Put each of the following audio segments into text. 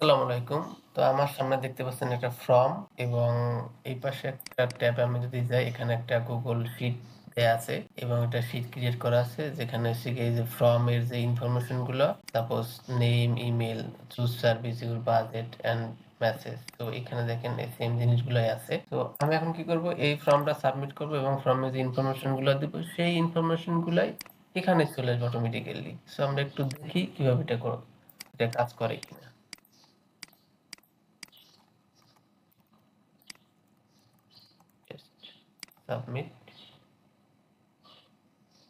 আসসালামু আলাইকুম। তো আমার সামনে দেখতে পাচ্ছেন একটা ফর্ম এবং এই পাশে একটা ট্যাবে আমি যদি যাই এখানে একটা Google Sheet দেয়া আছে এবং একটা শীট ক্রিয়েট করা আছে যেখানে হচ্ছে গিয়ে এই যে ফর্মের যে ইনফরমেশন গুলো suppose name, email, choose service, your budget and message. তো এখানে দেখেন এই সেম জিনিসগুলোই আছে। তো আমি এখন কি করব, এই ফর্মটা সাবমিট করব এবং ফর্মে যে ইনফরমেশন গুলো দিব সেই ইনফরমেশন গুলাই এখানে চলে আসবে অটোমেটিক্যালি। সো আমরা একটু দেখি কিভাবে এটা কাজ করে কিনা। সাবমিট।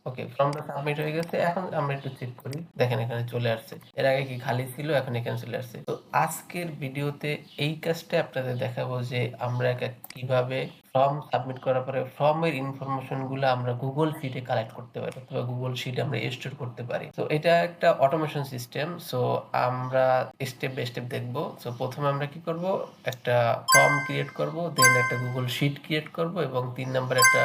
ওকে, ফর্মটা সাবমিট হয়ে গেছে। এখন আমরা একটু চেক করি। দেখেন এখানে চলে আসছে। এর আগে কি খালি ছিল, এখন এখানে চলে আসছে। তো আজকের ভিডিওতে এই কাজটা আপনাদের দেখাবো যে আমরা কিভাবে ফর্ম সাবমিট করার পরে ফর্মের ইনফরমেশন গুলো আমরা গুগল শিটে কালেক্ট করতে পারি অথবা গুগল শিটে আমরা স্টোর করতে পারি। তো এটা একটা অটোমেশন সিস্টেম। সো আমরা স্টেপ বাই স্টেপ দেখবো। সো প্রথমে আমরা কি করব, একটা ফর্ম ক্রিয়েট করব, দেন একটা গুগল শিট ক্রিয়েট করব এবং 3 নাম্বার একটা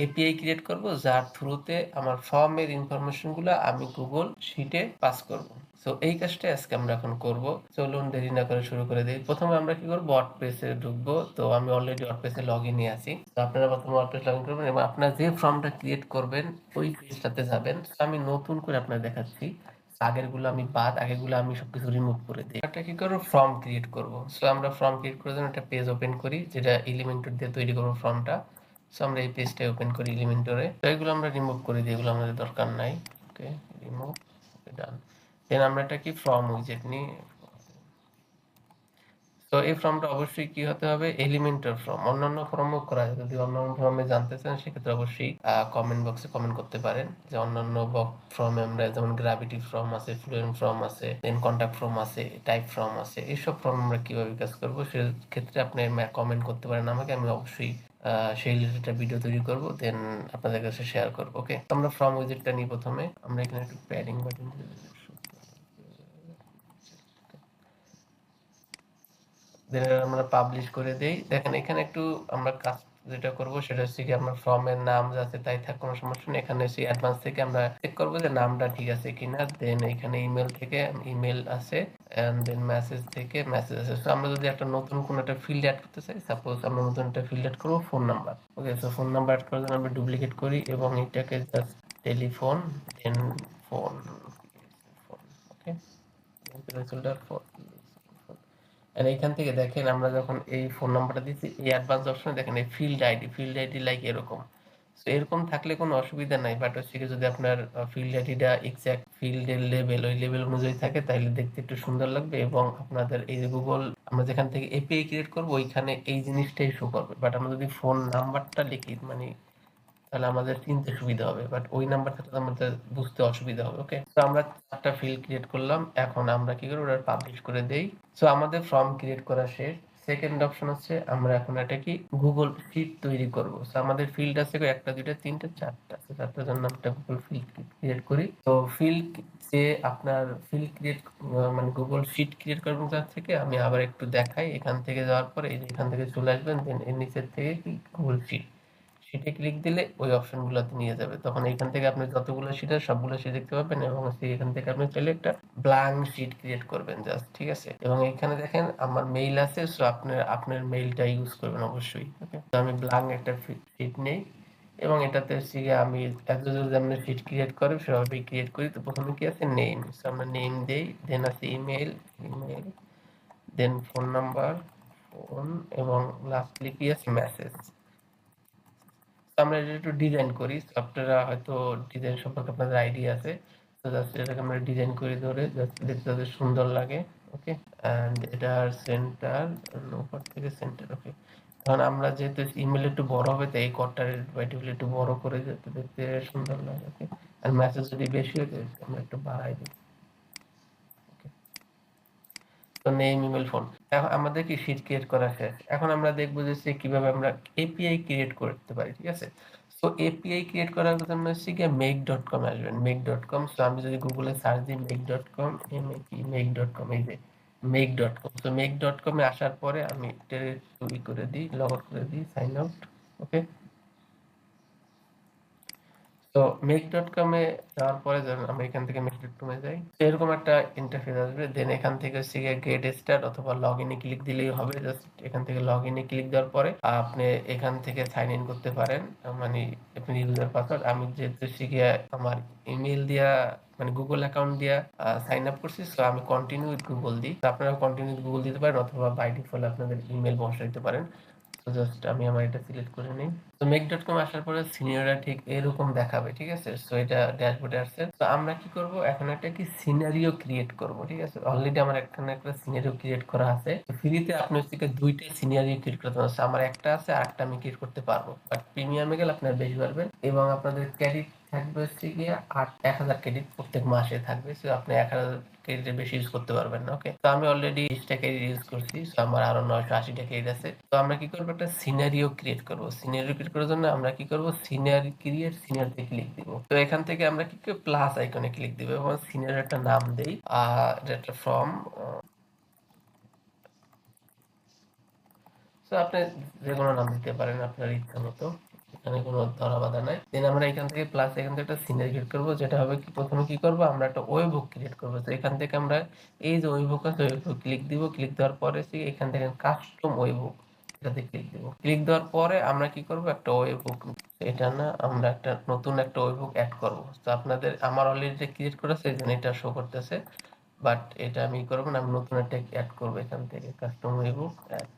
এপিআই ক্রিয়েট করব যার থ্রুতে আমার ফর্মের ইনফরমেশন গুলো আমি গুগল শিটে পাস করব। সো এই কাজটা আজকে আমরা এখন করব। চলুন দেরি না করে শুরু করে দিই। প্রথমে আমরা কি করব, ওয়ার্ডপ্রেসে ঢুকবো। তো আমি অলরেডি ওয়ার্ডপ্রেসে লগ ইনে আছি। তো আপনারা প্রথমে ওয়ার্ডপ্রেস লগ ইন করবেন এবং আপনারা যে ফর্মটা ক্রিয়েট করবেন ওই পেজটাতে যাবেন। তো আমি নতুন করে আপনাদের দেখাচ্ছি। আগেরগুলো আমি সবকিছু রিমুভ করে দিই। একটা কি করবো, ফর্ম ক্রিয়েট করব। সো আমরা ফর্ম ক্রিয়েট করার জন্য একটা পেজ ওপেন করি যেটা এলিমেন্টর দিয়ে তৈরি করবো ফর্মটা। সো আমরা এই পেজটা ওপেন করি এলিমেন্টরে। তো এগুলো আমরা রিমুভ করে দিই, এগুলো আমাদের দরকার নাই। ওকে, রিমুভ, ডান। দেন আমরা একটা কি ফর্ম উইজেট নিই। তো এই ফর্মটা অবশ্যই কি হতে হবে, এলিমেন্টর ফর্ম। অন্যান্য ফর্মও করা যায়, যদি অন্যান্য ফর্মে জানতে চান সেক্ষেত্রে অবশ্যই কমেন্ট বক্সে কমেন্ট করতে পারেন যে অন্যান্য ফর্মে আমরা যেমন গ্র্যাভিটি ফর্ম আছে, ফ্লুয়েন্ট ফর্ম আছে, দেন কন্টাক্ট ফর্ম আছে, টাইপ ফর্ম আছে, এইসব ফর্ম আমরা কিভাবে কাজ করবো সেক্ষেত্রে আপনি কমেন্ট করতে পারেন আমাকে, আমি অবশ্যই সেই রিলেটেড ভিডিও তৈরি করব, দেন আপনাদের কাছে শেয়ার করবো। ওকে, আমরা ফর্ম উইজেটটা নিই। প্রথমে আমরা এখানে একটু প্যাডিং বাটন দেন আমরা পাবলিশ করে দেই। দেখেন এখানে একটু আমরা কাজ যেটা করব সেটা হচ্ছে কি, আমরা ফর্মের নাম যা আছে তাই থাক, কোনো সমস্যা নেই। এখানে এসে অ্যাডভান্স থেকে আমরা চেক করব যে নামটা ঠিক আছে কিনা। দেন এখানে ইমেল থেকে ইমেল আছে এন্ড দেন মেসেজ থেকে মেসেজ আছে। সো আমরা যদি একটা নতুন কোনো একটা ফিল্ড অ্যাড করতে চাই, সাপোজ আমরা নতুন একটা ফিল্ড অ্যাড করব ফোন নাম্বার। ওকে, সো ফোন নাম্বার অ্যাড করার জন্য আমরা ডুপ্লিকেট করি এবং এটাকে জাস্ট টেলিফোন, দেন ফোন, ওকে, প্লেসহোল্ডার ফোন। আর এইখান থেকে দেখেন আমরা যখন এই ফোন নাম্বারটা দিচ্ছি, এই অ্যাডভান্স অপশনে দেখেন এই ফিল্ড আইডি লাইক এরকম। সো এরকম থাকলে কোনো অসুবিধা নাই, বাট হচ্ছে কি যদি আপনার ফিল্ড আইডিটা এক্সাক্ট ফিল্ডের লেভেল ওই লেভেল অনুযায়ী থাকে তাহলে দেখতে একটু সুন্দর লাগবে এবং আপনাদের এই যে গুগল আমরা যেখান থেকে এপিআই ক্রিয়েট করবো ওইখানে এই জিনিসটাই শো করবে। বাট আমরা যদি ফোন নাম্বারটা লিখি মানে তাহলে আমাদের চিনতে সুবিধা হবে, বাট ওই নাম্বার থাকলে আমাদের বুঝতে অসুবিধা হবে। ওকে, তো আমরা একটা ফিল্ড ক্রিয়েট করলাম, এখন আমরা কি করব, ওটা পাবলিশ করে দেই। সো আমাদের ফর্ম ক্রিয়েট করা শেষ। সেকেন্ড অপশন হচ্ছে আমরা এখন একটা কি গুগল শিট তৈরি করব। সো আমাদের ফিল্ড আছে একটা, দুইটা, তিনটা, চারটা। তো চারটার জন্য একটা গুগল ফিল্ড ক্রিয়েট করি। তো ফিল্ড যে আপনার ফিল্ড ক্রিয়েট মানে গুগল শিট ক্রিয়েট করবেন তার থেকে আমি আবার একটু দেখাই। এখান থেকে যাওয়ার পরে এই যে এখান থেকে চলে আসবেন, দেন এর নিচের থেকে কি গুগল শিট, শিটে ক্লিক দিলে ওই অপশনগুলোতে নিয়ে যাবে। তখন এখান থেকে আপনি যতগুলো শিট আছে সবগুলো শিট দেখতে পাবেন এবং এখান থেকে আপনি চাইলে একটা ব্ল্যাঙ্ক শিট ক্রিয়েট করবেন জাস্ট, ঠিক আছে। এবং এখানে দেখেন আমার মেইল আছে, সো আপনার মেইলটা ইউজ করবেন অবশ্যই। ওকে, তো আমি ব্ল্যাঙ্ক একটা শিট নেই এবং এটাতে হচ্ছে গিয়ে আমি একজন যদি আমরা শিট ক্রিয়েট করে সেভাবে ক্রিয়েট করি। তো প্রথমে কি আছে, নেম। সো আমরা নেম দেই, দেন আছে ইমেল, দেন ফোন নাম্বার, ফোন, এবং লাস্টলি কি আছে, মেসেজ। আমরা এটা একটু ডিজাইন করি। আপনারা হয়তো ডিজাইন সম্পর্কে আপনাদের আইডিয়া আছে। তো জাস্ট এটাকে আমরা ডিজাইন করি ধরে জাস্ট দেখতে যাতে সুন্দর লাগে। ওকে, এন্ড এটার সেন্টার উপর থেকে সেন্টার। ওকে, এখন আমরা যেহেতু ইমেল একটু বড় হবে তাই এই কটটার বাইটিগুলো একটু বড় করে যাতে দেখতে সুন্দর লাগে। ওকে, আর মেসেজ যদি বেশি হয় আমরা একটু বাড়াই দিই। ওকে, তো নেম, ইমেল, ফোন। এখন আমাদের কি শিট ক্রিয়েট করা শেষ। এখন আমরা দেখবো যে কিভাবে আমরা এপিআই ক্রিয়েট করতে পারি, ঠিক আছে। সো এপিআই ক্রিয়েট করার জন্য হচ্ছে গিয়ে make.com আসবেন, make.com। সো আমি যদি গুগলে সার্চ দিই make.com, make.com, এই যে make.com। তো make.com এ আসার পরে আমি এটা তৈরি করে দিই, লগ আউট করে দিই, সাইন আউট। ওকে, তো make.com এ যাওয়ার পরে ধরুন আমরা এখান থেকে make.com এ যাই। তো এরকম একটা ইন্টারফেস আসবে। দেন এখান থেকে হচ্ছে গিয়ে গেট স্টার্ট অথবা লগইন এ ক্লিক দিলেই হবে। জাস্ট এখান থেকে লগইন এ ক্লিক দেওয়ার পরে আপনি এখান থেকে সাইন ইন করতে পারেন। মানে আপনি ইউজার পাসওয়ার্ড আমি যেহেতু হচ্ছে গিয়ে আমার ইমেইল দিয়া মানে গুগল অ্যাকাউন্ট দিয়া সাইন আপ করছি। সো আমি কন্টিনিউ উইথ গুগল দিই। তো আপনারা কন্টিনিউ উইথ গুগল দিতে পারেন অথবা বাই ডিফল্ট আপনাদের ইমেইল বসাইতে পারেন। তো জাস্ট আমি আমার এটা সিলেক্ট করে নেই। তো make.com আসার পরে সিনিয়ররা ঠিক এরকম দেখাবে, ঠিক আছে? সো এটা ড্যাশবোর্ডে আসছে। তো আমরা কি করব? এখন একটা কি সিনারিও ক্রিয়েট করব, ঠিক আছে? অলরেডি আমার এখানে একটা সিনারিও ক্রিয়েট করা আছে। তো ফ্রিতে আপনি হচ্ছে গিয়ে ২ টা সিনারিও ক্রিয়েট করতে পারবেন। আমার একটা আছে আরেকটা আমি ক্রিয়েট করতে পারবো। বাট প্রিমিয়ামে গেলে আপনারা বেশি পারবেন এবং আপনাদের ক্রেডিট থাকবে হচ্ছে গিয়ে ১,০০০ ক্রেডিট প্রত্যেক মাসে থাকবে। সো আপনি ১,০০০ ক্রেডিটের বেশি ইউজ করতে পারবেন না। ওকে? তো আমি অলরেডি ২০ টা ক্রেডিট ইউজ করছি। সো আমার আরো ৯৮০ টা ক্রেডিট আছে। তো আমরা কি করব? একটা সিনারিও ক্রিয়েট করব। সিনারিও ক্রিয়েট করার জন্য আমরা কি করব? সিনারি ক্রিয়েট সিনারিওতে ক্লিক দিব। তো এখান থেকে আমরা কি করব? প্লাস আইকনে ক্লিক দিব এবং সিনারিও একটা নাম দেই। এটা ফ্রম তো আপনি যেকোনো নাম দিতে পারেন আপনার ইচ্ছা মতো। এখানে কোনো ধরা বাধা নাই। দেন আমরা এখান থেকে প্লাস এখান থেকে একটা সিনারি ক্রিয়েট করব। যেটা হবে কি প্রথমে কি করব? আমরা একটা ওয়েবহুক ক্রিয়েট করব। তো এখান থেকে আমরা এই যে ওয়েবহুক আছে ওয়েবহুক ক্লিক দিব। ক্লিক দেওয়ার পরে এখান থেকে কাস্টম ওয়েবহুক এটাতে ক্লিক দিব। ক্লিক দেওয়ার পরে আমরা কি করব? একটা ওয়েবহুক এটা না আমরা একটা নতুন একটা ওয়েবহুক এড করব। তো আপনাদের আমার অলরেডি এটা ক্রিয়েট করা আছে এজন্য এটা শো করতেছে। বাট এটা আমি করব না, আমি নতুন একটা এড করব এখান থেকে কাস্টম ওয়েবহুক এড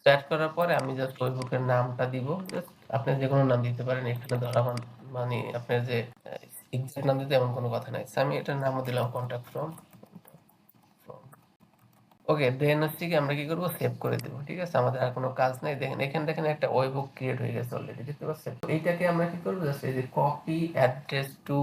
সেট করার পরে আমি জাস্ট ওই বুকের নামটা দিব। জাস্ট আপনি যেকোনো নাম দিতে পারেন। এখানে ধরা মানে আপনার যে এক্সাক্ট নাম দিতে এমন কোনো কথা নাই। So আমি এটার নামও দিলাম কন্টাক্ট ফ্রম। ওকে, দেন হচ্ছে কি আমরা কি করব? সেভ করে দেব। ঠিক আছে? আমাদের আর কোনো কাজ নাই। দেখেন এখানে দেখেন একটা ওয়েবহুক ক্রিয়েট হয়ে গেছে অলরেডি। দেখতে পাচ্ছেন? তো এইটাকে আমরা কি করব? জাস্ট এই যে কপি অ্যাড্রেস টু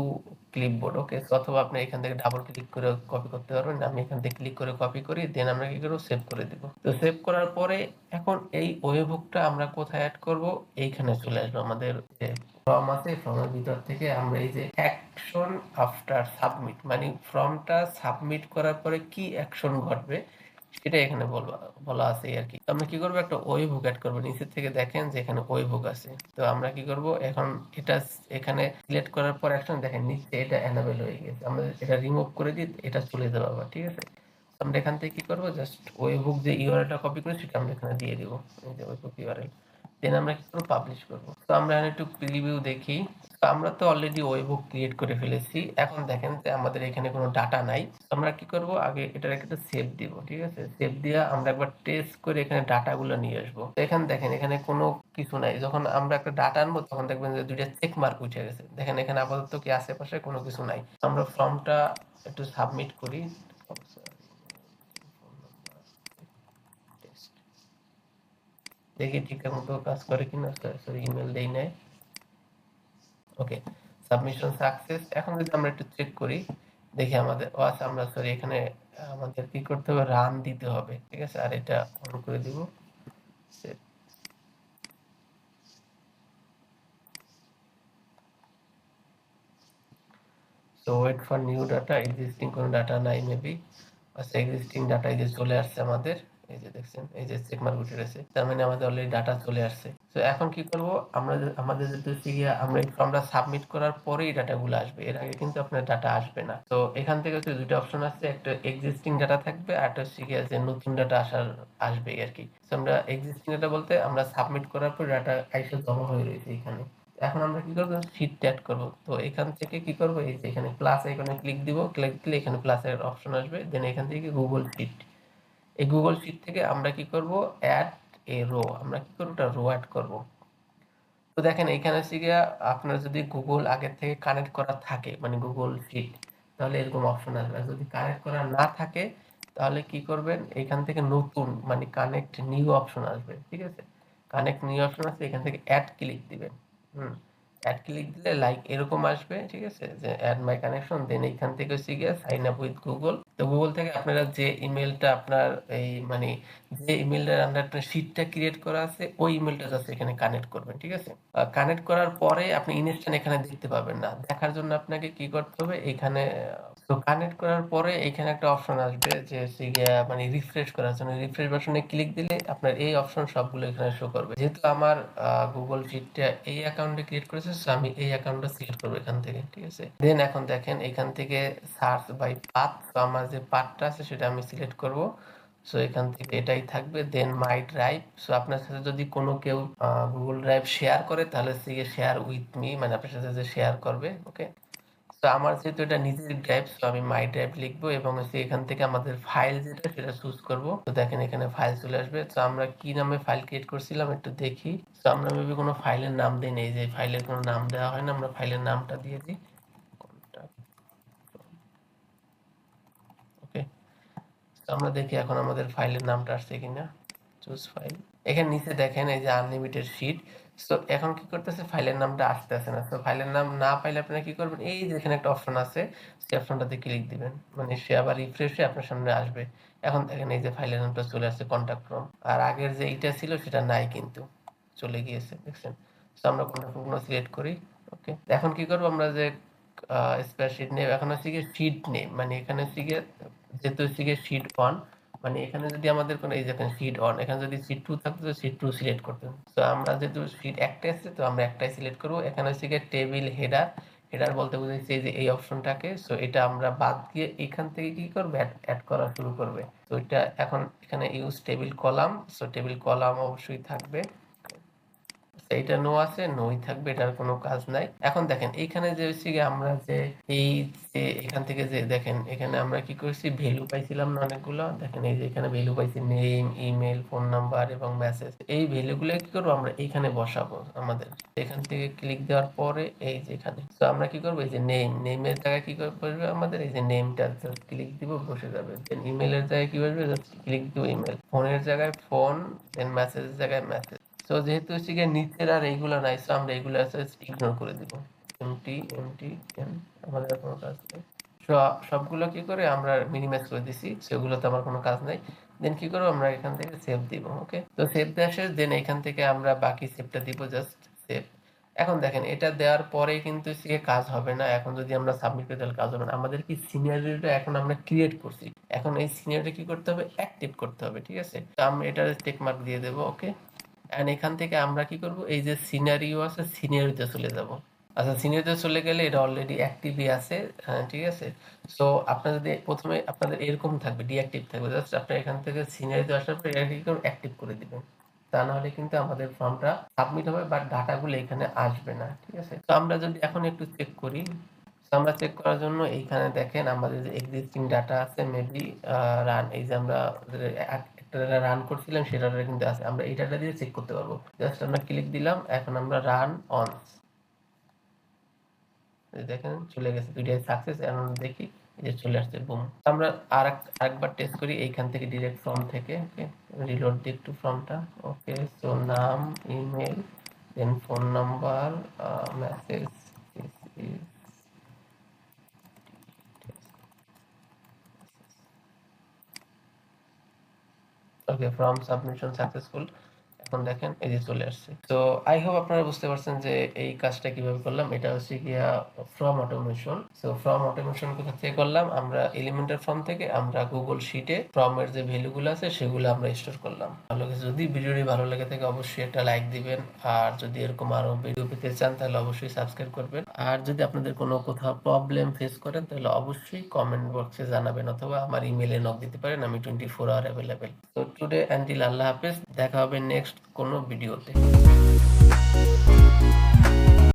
ক্লিপবোর্ড। ওকে? অথবা আপনি এখান থেকে ডাবল ক্লিক করে কপি করতে পারবেন। আমি এখান থেকে ক্লিক করে কপি করি। দেন আমরা কি করব? সেভ করে দেব। তো সেভ করার পরে এখন এই ওয়েবহুকটা আমরা কোথায় এড করব? এইখানে চলে আসবে আমাদের যে ফর্ম আছে ফর্মের ভিতর থেকে আমরা এই যে অ্যাকশন আফটার সাবমিট মানে ফর্মটা সাবমিট করার পরে কি অ্যাকশন ঘটবে সেটা এখানে বলা আছে আর কি। তো আমরা কি করব? একটা ওয়েবহুক এড করব। নিচের থেকে দেখেন যে এখানে ওয়েবহুক আছে। তো আমরা কি করব? এখন এটা এখানে সিলেক্ট করার পর অ্যাকশন দেখেন নিচে এটা এনেবল হয়ে গেছে। আমরা এটা রিমুভ করে দিই এটা চলে যাবে আবার। ঠিক আছে? আমরা এখান থেকে কি করব? জাস্ট ওয়েবহুক যে ইউআরএলটা কপি করে সেটা আমরা এখানে দিয়ে দিব। এই যে ওয়েবহুক ইউআরএল। দেন আমরা কি করব? পাবলিশ করব। তো আমরা একটু প্রিভিউ দেখি। তো আমরা তো অলরেডি ওয়েবহুক ক্রিয়েট করে ফেলেছি। এখন দেখেন যে আমাদের এখানে কোনো ডাটা নাই। আমরা কি করব? আগে এটার একটা সেভ দিব। ঠিক আছে? সেভ দিয়া আমরা একবার টেস্ট করে এখানে ডাটাগুলো নিয়ে আসবো। তো এখানে দেখেন এখানে কোনো কিছু নাই। যখন আমরা একটা ডাটা আনবো তখন দেখবেন যে ২ টা চেক মার্ক উঠে গেছে। দেখেন এখানে আপাতত কি আশেপাশে কোনো কিছু নাই। আমরা ফর্মটা একটু সাবমিট করি। দেখি ঠিকঠাক মতো কাজ করে কিনা। সরি ইমেল দেই নাই। ওকে, সাবমিশন সাকসেস। এখন যদি আমরা একটু চেক করি দেখি আমাদের আচ্ছা আমরা সরি এখানে আমাদের কি করতে হবে? রান দিতে হবে। ঠিক আছে? আর এটা অন করে দিব। So wait for new data. Existing কোনো ডাটা নাই মেবি। আচ্ছা এক্সিস্টিং ডাটা এই যে চলে আসছে আমাদের। এই যে দেখছেন এই যে চেক মার্ক উঠে গেছে। তার মানে আমাদের অলরেডি ডাটা চলে আসছে। তো এখন কি করব? আমরা আমাদের যেটা হচ্ছে গিয়ে আমরা এই ফর্মটা সাবমিট করার পরেই ডাটাগুলো আসবে। এর আগে কিন্তু আপনার ডাটা আসবে না। তো এখান থেকে হচ্ছে ২ টা অপশন আছে। একটা এক্সিস্টিং ডাটা থাকবে আর একটা হচ্ছে গিয়ে যে নতুন ডাটা আসবে আরকি। তো আমরা এক্সিস্টিং ডাটা বলতে আমরা সাবমিট করার পর ডাটা আইসা জমা হয়ে রয়েছে এখানে। এখন আমরা কি করব? শীট এড করব। তো এখান থেকে কি করব? এই যে এখানে প্লাস আইকনে ক্লিক দিব। ক্লিক দিলে এখানে প্লাসের অপশন আসবে। দেন এখান থেকে গুগল শীট। এই গুগল শীট থেকে আমরা কি করব? Add a row. আমরা কি করব? একটা রো এড করব। তো দেখেন এখানে হচ্ছে গিয়া আপনার যদি গুগল আগের থেকে কানেক্ট করা থাকে মানে গুগল শীট তাহলে এরকম অপশন আসবে। আর যদি কানেক্ট করা না থাকে তাহলে কি করবেন? এখান থেকে নতুন মানে কানেক্ট নিউ অপশন আসবে। ঠিক আছে? কানেক্ট নিউ অপশন আছে এখান থেকে এড ক্লিক দিবেন। হুম। এড ক্লিক দিলে লাইক এরকম আসবে। ঠিক আছে? যে এড মাই কানেকশন দেন এখান থেকে হচ্ছে গিয়া সাইন আপ উইথ গুগল। তো গুগল থেকে আপনারা যে ইমেলটা আপনার এই মানে যে ইমেলটার আন্ডার আপনার শীটটা ক্রিয়েট করা আছে ওই ইমেলটা জাস্ট এখানে কানেক্ট করবেন। ঠিক আছে? কানেক্ট করার পরে আপনি ইনস্ট্যান্ট এখানে দেখতে পাবেন না। দেখার জন্য আপনাকে কি করতে হবে? এখানে তো কানেক্ট করার পরে এখানে একটা অপশন আসবে যে হচ্ছে গিয়া মানে রিফ্রেশ করার জন্য রিফ্রেশ বাটনে ক্লিক দিলে আপনার এই অপশন সবগুলো এখানে শো করবে। যেহেতু আমার গুগল শীটটা এই অ্যাকাউন্টে ক্রিয়েট করেছে করতেছে। সো আমি এই অ্যাকাউন্টটা সিলেক্ট করব এখান থেকে। ঠিক আছে? দেন এখন দেখেন এখান থেকে সার্চ বাই পাথ। তো আমার যে পাথটা আছে সেটা আমি সিলেক্ট করব। সো এখান থেকে এটাই থাকবে। দেন মাই ড্রাইভ। সো আপনার সাথে যদি কোনো কেউ গুগল ড্রাইভ শেয়ার করে তাহলে হচ্ছে গিয়ে শেয়ার উইথ মি, মানে আপনার সাথে যে শেয়ার করবে। ওকে? তো আমার যেহেতু এটা নিজের ড্রাইভ, সো আমি মাই ড্রাইভ লিখবো এবং হচ্ছে এখান থেকে আমাদের ফাইল যেটা সেটা চুজ করব। তো দেখেন এখানে ফাইল চলে আসবে। তো আমরা কি নামে ফাইল ক্রিয়েট করছিলাম একটু দেখি। তো আমরা মেবি কোনো ফাইলের নাম দিই নেই, যে ফাইলের কোনো নাম দেওয়া হয় না, আমরা ফাইলের নামটা দিয়ে দিই। ওকে, তো আমরা দেখি এখন আমাদের ফাইলের নামটা আসছে কিনা। চুজ ফাইল, এখানে নিচে দেখেন এই যে আনলিমিটেড শিট। সো এখন কি করতেছে, ফাইলের নামটা আসতেছে না। তো ফাইলের নাম না পাইলে আপনারা কি করবেন, এই যে এখানে একটা অপশন আছে, সেই অপশনটাতে ক্লিক দিবেন, মানে সে আবার রিফ্রেশ হয়ে আপনার সামনে আসবে। এখন দেখেন এই যে ফাইলের নামটা চলে আসছে, কন্টাক্ট ফ্রম। আর আগের যে এইটা ছিল সেটা নাই, কিন্তু চলে গিয়েছে, দেখছেন। তো আমরা কোনো সিলেক্ট করি। ওকে, এখন কি করবো আমরা, যে স্প্রেডশিট নেম, এখন হচ্ছে গিয়ে শিট নেম, মানে এখানে হচ্ছে গিয়ে যেহেতু হচ্ছে গিয়ে শিট 1, মানে এখানে যদি আমাদের কোনো, এই যে এখানে শিট 1, এখানে যদি শিট 2 থাকতো তো শিট 2 সিলেক্ট করতেন। তো আমরা যেহেতু শিট একটাই আছে তো আমরা একটাই সিলেক্ট করব। এখানে হচ্ছে গিয়ে টেবিল হেডার, হেডার বলতে বুঝাইছে এই যে এই অপশনটাকে। সো এটা আমরা বাদ দিয়ে এখান থেকে কি করবে, অ্যাড করা শুরু করবে। তো এটা এখন এখানে use table column, so table column অবশ্যই থাকবে। এইটা নো আছে, নোই থাকবে, এটার কোনো কাজ নাই। এখন দেখেন এইখানে যে হচ্ছে গিয়ে আমরা যে এই যে এখান থেকে যে দেখেন এখানে আমরা কি করছি, ভ্যালু পাইছিলাম না অনেকগুলো। দেখেন এই যে এখানে ভ্যালু পাইছি, নেম, ইমেল, ফোন নাম্বার এবং মেসেজ। এই ভ্যালুগুলো কি করবো, আমরা এইখানে বসাবো আমাদের। এখান থেকে ক্লিক দেওয়ার পরে এই যে এখানে, তো আমরা কি করবো, এই যে নেমের জায়গায় কি করে বসবে আমাদের, এই যে নেমটা জাস্ট ক্লিক দিব, বসে যাবে। দেন ইমেলের জায়গায় কি বসবে, জাস্ট ক্লিক দিব ইমেল। ফোনের জায়গায় ফোন, দেন মেসেজের জায়গায় মেসেজ। তো যেহেতু হচ্ছে গিয়ে নিচের আর এইগুলো নাই, সো আমরা এইগুলো ইগনোর করে দিব। এমটি এমটি এম, আমাদের কোনো কাজ নেই। সবগুলো কি করে আমরা মিনিমাইজ করে দিছি, সেগুলোতে আমার কোনো কাজ নাই। দেন কি করবো, আমরা এখান থেকে সেভ দিব। ওকে, তো সেভ দেওয়া শেষ। দেন এখান থেকে আমরা বাকি সেভটা দিব, জাস্ট সেভ। এখন দেখেন এটা দেওয়ার পরে কিন্তু সে কাজ হবে না। এখন যদি আমরা সাবমিট করি তাহলে কাজ হবে না। আমাদের কি সিনারিওটা এখন আমরা ক্রিয়েট করছি, এখন এই সিনারিওটা কি করতে হবে, অ্যাক্টিভ করতে হবে। ঠিক আছে, তো আমরা এটার চেক মার্ক দিয়ে দেবো। ওকে, এন্ড এখান থেকে আমরা কি করব, এই যে সিনারিও আছে সিনারিওতে চলে যাব। আচ্ছা, সিনারিওতে চলে গেলে এটা অলরেডি অ্যাক্টিভই আছে। হ্যাঁ, ঠিক আছে। সো আপনার যদি প্রথমে আপনাদের এরকম থাকবে, ডিঅ্যাক্টিভ থাকবে, জাস্ট আপনি এখান থেকে সিনারিওতে আসার পর এটা কি করবেন, অ্যাক্টিভ করে দিবেন। তা না হলে কিন্তু আমাদের ফর্মটা সাবমিট হবে বাট ডাটাগুলো এখানে আসবে না। ঠিক আছে, তো আমরা যদি এখন একটু চেক করি। তো আমরা চেক করার জন্য এইখানে দেখেন আমাদের যে এক্সিস্টিং ডাটা আছে, মেবি রান, এই যে আমরা একটা রান করছিলাম সেটা কিন্তু আছে, আমরা এই ডাটা দিয়ে চেক করতে পারবো। জাস্ট আমরা ক্লিক দিলাম, এখন আমরা রান অন, দেখেন চলে গেছে, দুইটাই সাকসেস। এখন দেখি এই যে চলে আসছে, বুম। আমরা আরেকবার টেস্ট করি এইখান থেকে, ডিরেক্ট ফর্ম থেকে। ওকে, রিলোড দিই একটু ফর্মটা। ওকে, সো নাম, ইমেল, দেন ফোন নাম্বার, মেসেজ। ওকে, ফর্ম সাবমিশন সাকসেসফুল। এখন দেখেন এই যে চলে আসছে। তো আই হোপ আপনারা বুঝতে পারছেন যে এই কাজটা কিভাবে করলাম। এটা হচ্ছে গিয়া form automation. So form automation কোথা থেকে করলাম, আমরা এলিমেন্টার ফর্ম থেকে আমরা গুগল শিটে ফর্মের যে ভ্যালুগুলো আছে সেগুলো আমরা স্টোর করলাম। ভালো কিছু, যদি ভিডিওটি ভালো লেগে থাকে অবশ্যই একটা লাইক দিবেন। আর যদি এরকম আরো ভিডিও পেতে চান তাহলে অবশ্যই সাবস্ক্রাইব করবেন। আর যদি আপনাদের কোনো কোথাও প্রবলেম ফেস করেন তাহলে অবশ্যই কমেন্ট বক্সে জানাবেন, অথবা আমার ইমেলে নক দিতে পারেন, আমি 24 আওয়ার অ্যাভেলেবেল। তো টুডে আনটিল আল্লাহ হাফেজ, দেখা হবে নেক্সট কোনো ভিডিওতে।